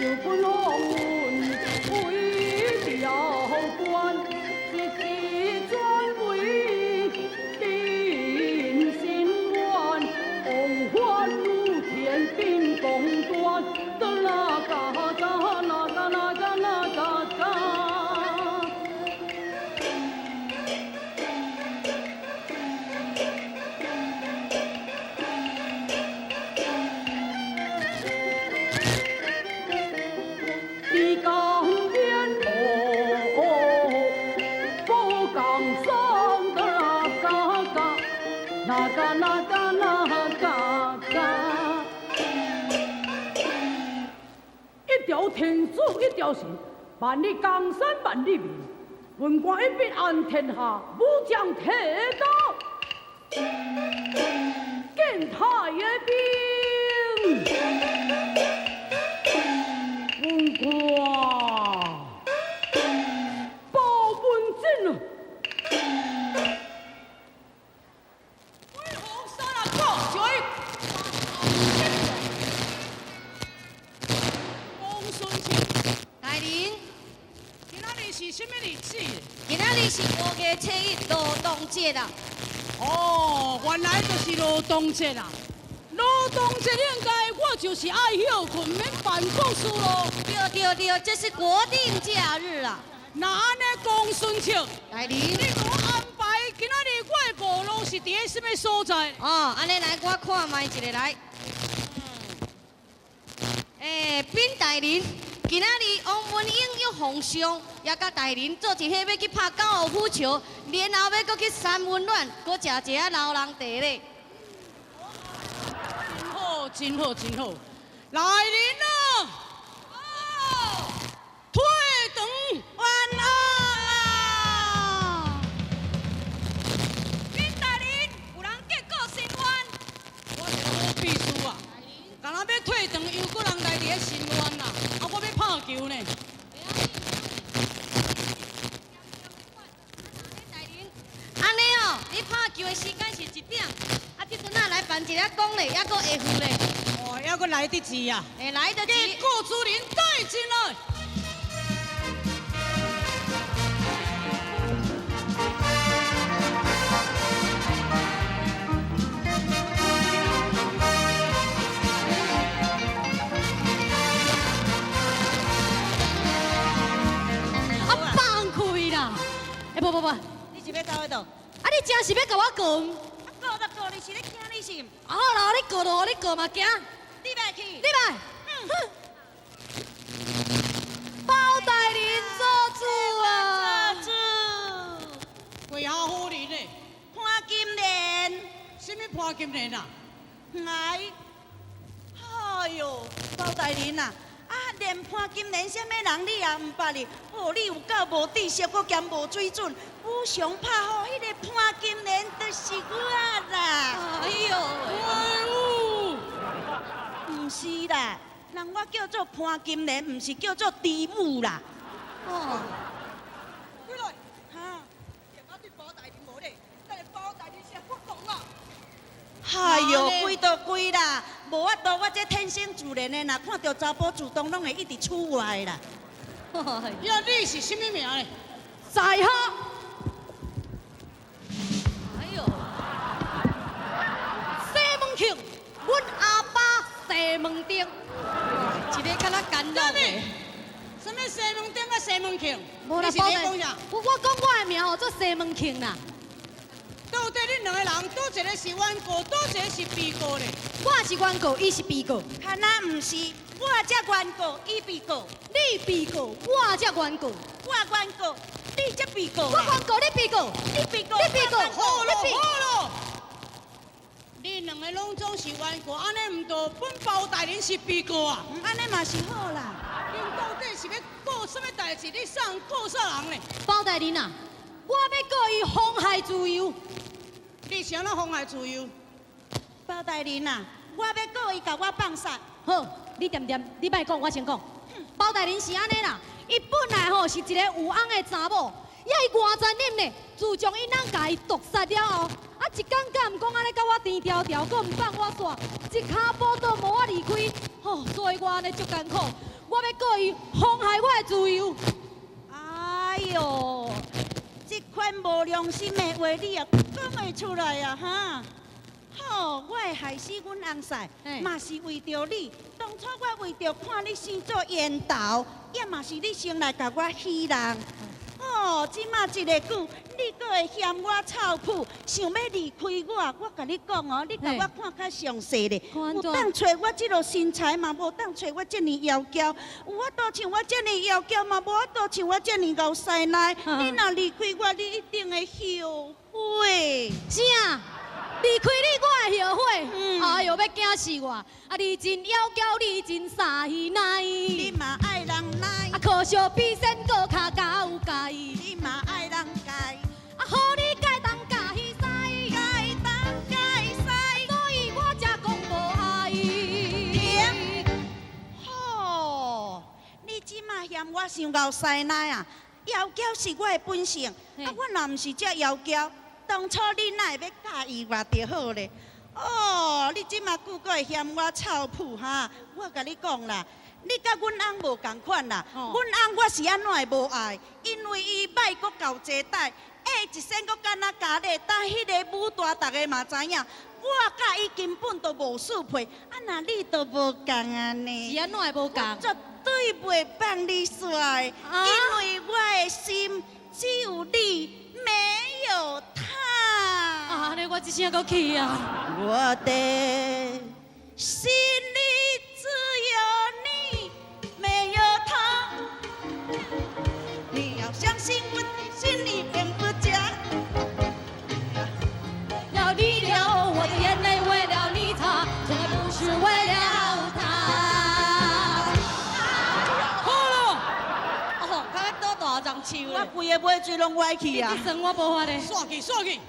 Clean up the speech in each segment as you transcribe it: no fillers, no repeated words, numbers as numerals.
就不落运为调官，一转为定心丸，红花如天并公端，的那嘎嘎那嘎那嘎那嘎嘎。 一条天子一条神，万里江山万里名，文官一笔安天下，武将提刀见太兵，文官报文进啊！ 是什么日子？今仔日是5月7日劳动节啦。哦，原来就是劳动节啦。劳动节应该我就是爱休困，免办公室咯。对，这是国定假日啦。那安尼讲顺畅，来临。你给我安排今仔日我的步路是伫个什么所在？哦，安尼来，我看卖一个来。宾大人。 今仔日王文英约皇上，也甲大人做一伙要去拍高尔夫球，然后要搁去三温暖，搁食一下老人茶咧。真好！来人啊！哦，退堂冤枉啊！宾大人，有人结果申冤。我是好秘书啊，干那要退堂，又搁人来伫咧申冤啦。 啊！我要拍球呢。安尼哦，你拍球的时间是1点，啊，这阵仔来办一个讲咧，还搁会付咧。哦，还搁来得及啊！会来得及。给顾主任带进来。不，你是要到迄度？啊，你真是要甲我告？告就告，你是咧惊你是？啊，好啦，你告就好，你告嘛惊。你别去。你别。包大人做主啊！做主。贵下夫人呢？潘金莲。什么潘金莲啊？哎呦，包大人啊！ 啊，连潘金莲什么人你也唔捌哩？哦，你有够无知识，搁兼无水准。武上拍好，迄个潘金莲就是我啦。哎呦，唔是啦，人我叫做潘金莲，唔是叫做猪母啦。哦。回来。哈。我对包大人无礼，但是包大人是发狂啊。哎呦，鬼都鬼啦！ 无法度，我这天生自然的，若看到查甫自动拢会一直出来啦。呀，你是什么名呢？在下。哎呦，西门庆，阮阿爸西门町，一个敢若干老的。什么西门町啊西门庆？无啦，你是咧讲啥？我讲我的名叫做西门庆啦。 到底恁两个人，倒一个是原告，倒一个是被告咧？我是原告，伊是被告。看那唔是，我才原告，伊被告。你被告，我才原告。我原告，你才被告。我原告，你被告。你被告，你被告。好咯。恁两个拢总是原告，安尼唔到本包大人是被告啊？安尼嘛是好啦。恁到底是要告什么代志？你上告啥人呢？包大人啊，我要告伊妨害自由。 你是安怎妨害自由？包大人啊，我要告伊甲我放杀。好，你点，你别讲，我先讲。包大人是安尼啦，伊本来吼是一个有翁的查某，也伊外残忍呢，自从伊人甲伊毒杀了后，啊一天敢毋讲安尼甲我甜条条，搁毋放我煞，一骹步都无我离开，吼，所以我安尼足艰苦。我要告伊妨害我的自由。哎呦，这款无良心的话，你也讲会出来啊哈？好，我会害死阮翁婿，嘛是为着你。当初我为着看你生做缘投，也嘛是你先来甲我戏人。哦，即马一个句，你搁会嫌我臭朴，想要离开我？我甲你讲哦，你甲我看较详细咧。有当找我即落身材嘛，无当找我遮尔窈窕。有法度像我遮尔窈窕嘛，无法度像我遮尔牛屎奶。你若离开我，你一定会后悔。啥？离开你，我会后悔。哎呦，要惊死我！啊，你真窈窕，你真傻鱼奶。你嘛爱人奶。啊，可惜比仙搁较高介。你嘛爱人介。啊，好你该当家己使，该当该使。所以我才讲无爱伊。吼，你即马嫌我伤牛屎奶啊？窈窕是我的本性，啊，我若毋是遮窈窕。当初你哪会要介意我就好咧？哦，你即马久搁会嫌我臭朴哈？我甲你讲啦，你甲阮翁无共款啦。阮翁我是安怎会无爱？因为伊歹搁搞坐带，一生搁敢若家咧，但迄个武大大家嘛知影，我甲伊根本都无适配。啊，那你都无共安尼？是安怎会无共？绝对袂放你甩，因为我的心只有你。没有他啊！你我一声够气啊！我的心里只有你，没有他。你要相信我的心里并不假。要你流我的眼泪，为了你他，从来不是为了他。好了，哦，刚刚多大张手我规个尾椎拢歪去啊！你算我无法咧。煞去！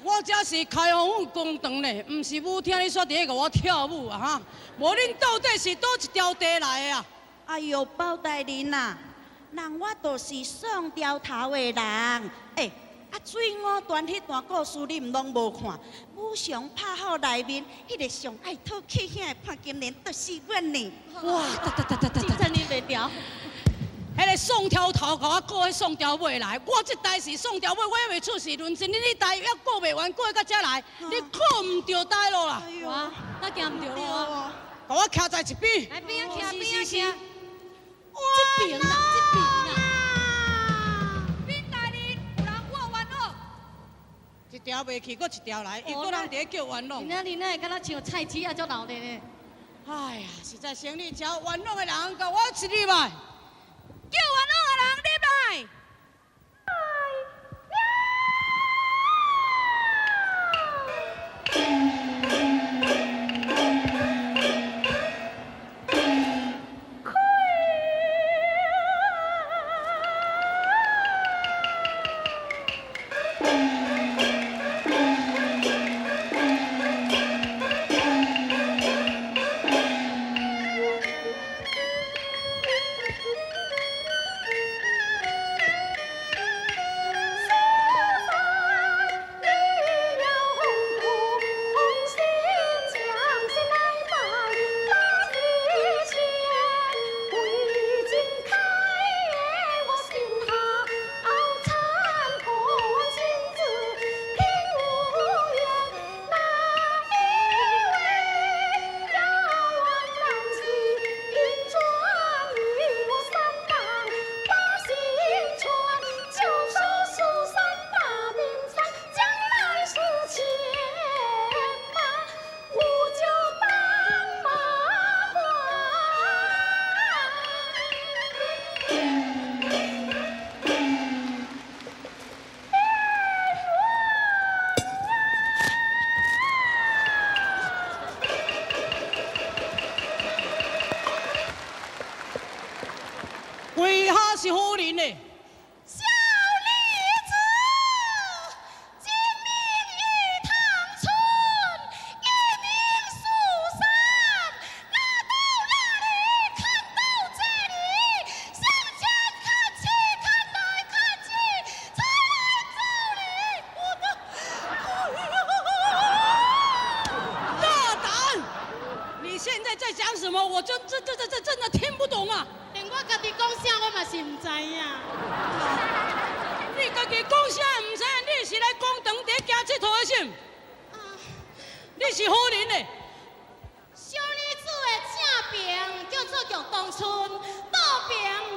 我这是开放阮公堂咧，毋是舞厅你煞伫咧甲我跳舞啊哈！无恁到底是倒一条地来的啊？哎呦，包大人呐，人我就是上条头的人。啊，水浒传迄段故事你毋拢无看？武松拍好内面，迄个上爱讨气遐的潘金莲，就是阮呢。哇！真真你袂调。迄个送条头，甲我过去送条尾来。我这代是送条尾，我还未出世论真，你代还过未完，过到遮来，你过唔着带路啦。哎呦，那行唔着路啊！甲我徛在一边。来边啊徛，边啊徛。这边啊，这边啊。边大人，有人过弯咯。一条袂去，搁一条来，又搁人伫咧叫弯弄。你那会敢若像菜市啊，足闹热呢。哎呀，实在生理超弯弄的人，甲我一入来。叫弯弄的人入来。为何是好人呢？小李子，金陵玉堂春，一名蜀山，哪到哪里看到这里？向前看齐，看来看去，才来这里。大胆！你现在在讲什么？我真的听不懂啊！是好人呢。小女子的正名叫做玉东村，倒名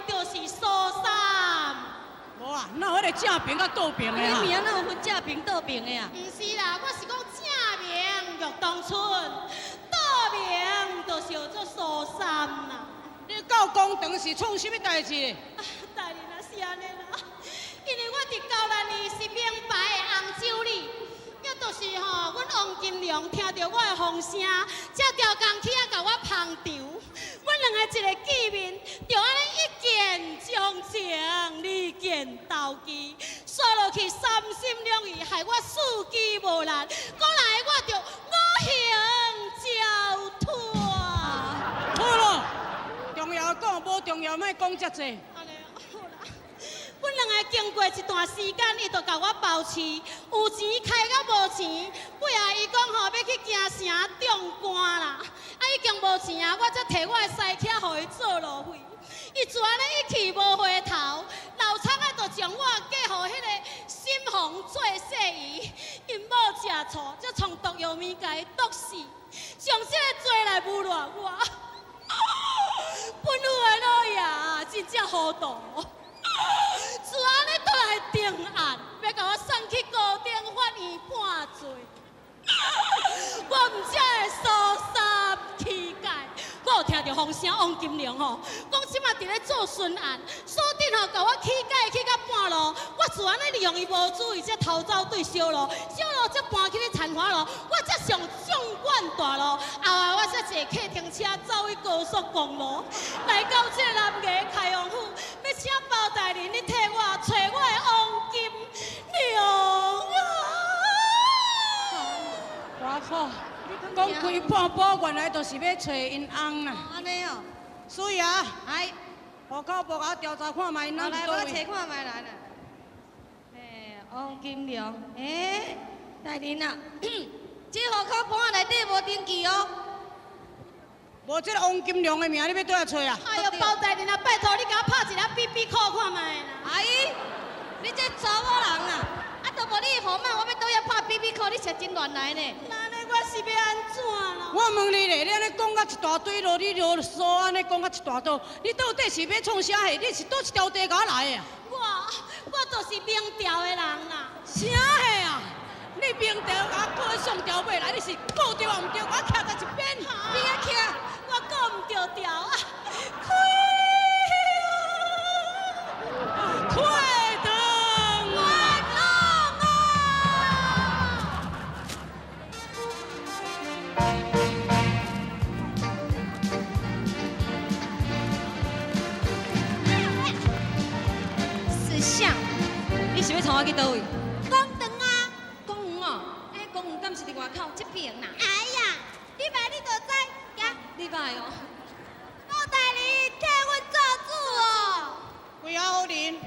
就是苏三。无啊，哪有迄个正名甲倒名的啊？名哪有分正名倒名的啊？唔是啦，我是讲正名玉东村，倒名就是叫做苏三啦。你到工厂是创什么代志？大人啊，是安尼啦，因为我伫高兰里是明白的红州里。也就是吼，阮王金良听到我的风声，才调工起啊，甲我捧场。阮两个一个见面，就安尼一见钟情，二见投机，说落去三心两意，害我四肢无力。讲来我就五行交脱。好咯，重要讲，无重要莫讲遮济。阮两个经过一段时间，伊就甲我包饲，有钱开到无钱。尾啊，伊讲吼要去京城中官啦，啊已经无钱啊，我才摕我的西车互伊做路费。伊就安尼一去无回头，老厂啊就将我嫁互迄个心红做细姨，因某食醋，才从毒药面甲伊毒死，上这个罪来侮辱我。本府的老爷真正糊涂。就安尼倒来定案，要甲我送去高等法院判罪。我毋只会苏三乞丐，我有听到风声王金良吼，讲即马伫咧做巡案，锁定吼甲我乞丐去到半路，我就安尼利用伊无注意，才逃走对小路，小路才搬去咧残花路，我才上纵贯大路，后来我才坐客停车走去高速公路，来到这个南衙开王府，要请包大人你替我找我的王金良啊！我靠，讲开半步，原来就是要找因翁啦。安尼哦，所以啊，哎，报告报告调查看卖，咱来倒位？我找看卖来了。王金良，大人啊，这户口本啊内底无登记哦。无这个王金良的名，你要倒来找啊？哎呦，包大人啊，拜托你甲我拍一粒 BB 扣看卖啦！阿姨，你这查某人啊，都无你号码，我要倒遐拍 BB 扣，你实真乱来呢。那我是要安怎啦？我问你咧，你安尼讲到一大堆路，你啰嗦安尼讲到一大堆，你到底是要创啥戏？你是倒一条地甲我来的啊？我就是明调的人啦。啥戏啊？你明调甲我过上条尾来，你是顾着也毋对，我徛在一边。你啊徛，我顾唔着调啊！退堂是啥？你是要带我去倒位？公园啊！公园哦，公园敢是伫外口这边啦？哎呀，你买你就知呀！你歹哦。包大人替阮做主哦。为啊好人，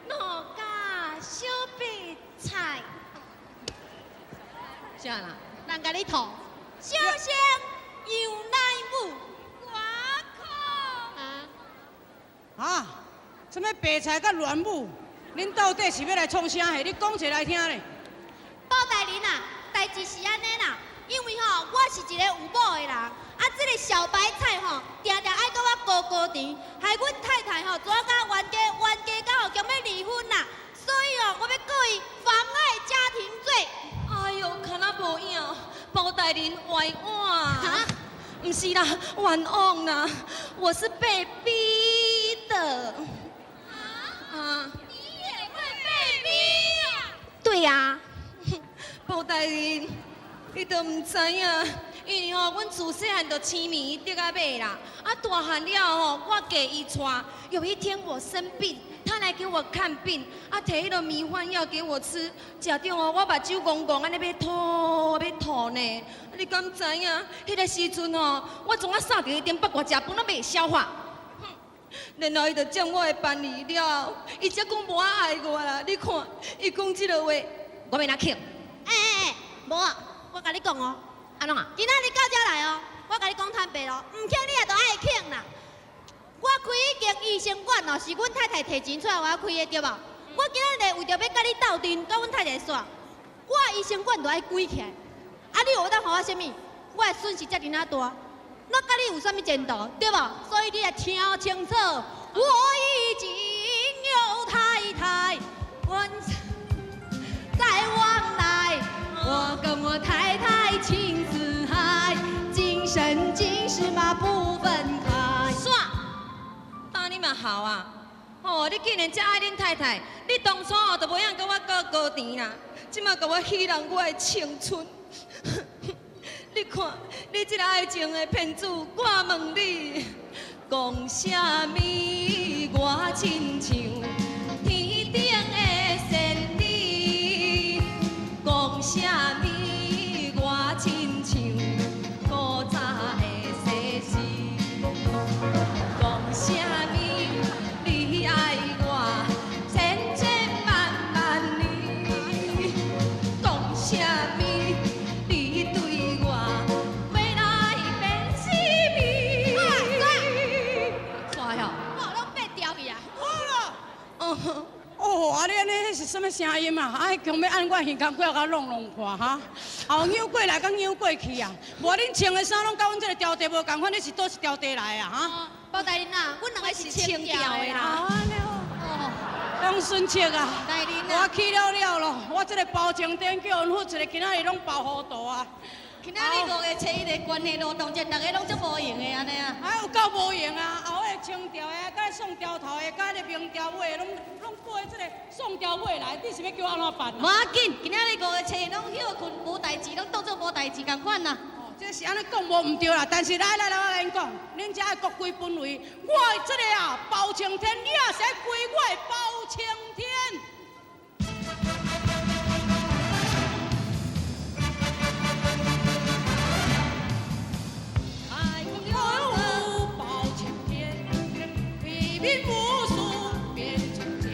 两家小白菜，啥啦？人甲你吐，小声杨乃武，我靠！啊，什么白菜甲乱舞？恁到底是要来创啥戏？你讲一个来听咧。包大人啊，代志是安尼啦，因为吼我是一个有某的人，啊，这个小白菜吼，定定爱甲我高高甜，害阮太太吼怎甲冤家到后强要离婚啦，所以哦，我要告伊妨碍家庭罪。哎呦，看那无影，包大人冤枉。哈？不是啦，冤枉啦，我是被逼的。啊？你也会被逼啊？对呀。包大人，你都唔知影，因为吼，阮自细汉就痴迷得啊尾啦，啊大汉了吼，我嫁伊娶。有一天我生病，他来给我看病，啊摕迄个迷幻药给我吃，食着吼，我目睭怣怣，安尼要吐呢。你敢知影？迄个时阵吼，我总啊撒着一点八卦，食饭都袂消化。然后伊就将我的办理了，伊才讲无爱我啦。你看，伊讲这个话，我要哪去？无啊，我甲你讲哦，安怎啊？今仔日到这来哦，我甲你讲坦白咯，唔请你也都爱请啦。我开迄间医生馆哦，是阮太太摕钱出来我开的对吧？我今仔日为着要甲你斗阵，甲阮太太说，我医生馆都爱关起来。啊，你有当互我什么？我的损失遮尔大，我甲你有啥物前途，对吧？所以你来听清楚，我已经有太太，再往来，我跟我太太情似海，今生今世嘛不分开。煞，当你嘛好啊！哦，你竟然这爱恁太太，你当初哦都无样甲我搞高甜啦，即马甲我戏弄我的青春。你看，你这个爱情的骗子，我问你，讲啥物？我亲像天顶的仙女，讲啥物？我亲像古早的西施，讲啥物？你爱我千千万万年，讲啥物？你对我未来变什么？煞哟，我拢变调去啊！哦，啊，你安尼迄是什么声音啊？啊，强要按我耳孔过甲弄弄看哈，后扭过来，甲扭过去啊！无恁穿的衫拢甲阮这个条地无共款，你是倒一条地来啊？哈？包大人啊，阮两个是清调的啦。啊，安尼哦，杨顺切啊，大人我啊，去了咯，我这个包青天叫阮负一个，今仔日拢包糊涂啊！今仔日五个找伊个关系路动这大家拢足无用的安尼啊。啊，有够无用啊！后个清调的，甲送调头的，甲个明调尾的，拢背这个送调尾来，你是要叫我安怎办啊？无要紧，今仔日五个找伊拢休困，无代志，拢当做无代志共款啦。哦，这是安尼讲无毋对啦，但是来，我甲恁讲，恁遮的国规本位，我的这个啊包青天，你也是爱归我的包青天。太有包青天，为民无数变成奸，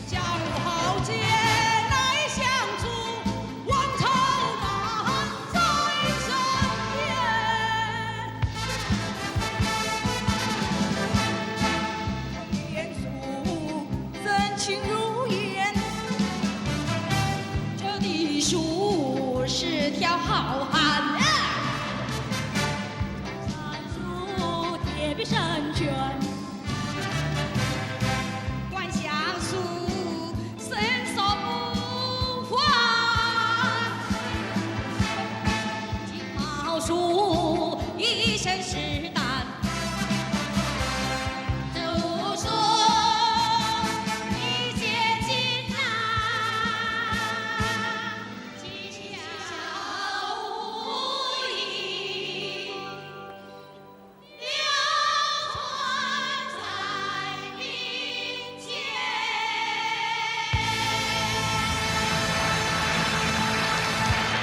江湖豪杰来相助，王朝大在身边。严肃真情如烟，这地术是条好汉，战术铁壁神拳，管相术身手不凡，金毛术一身是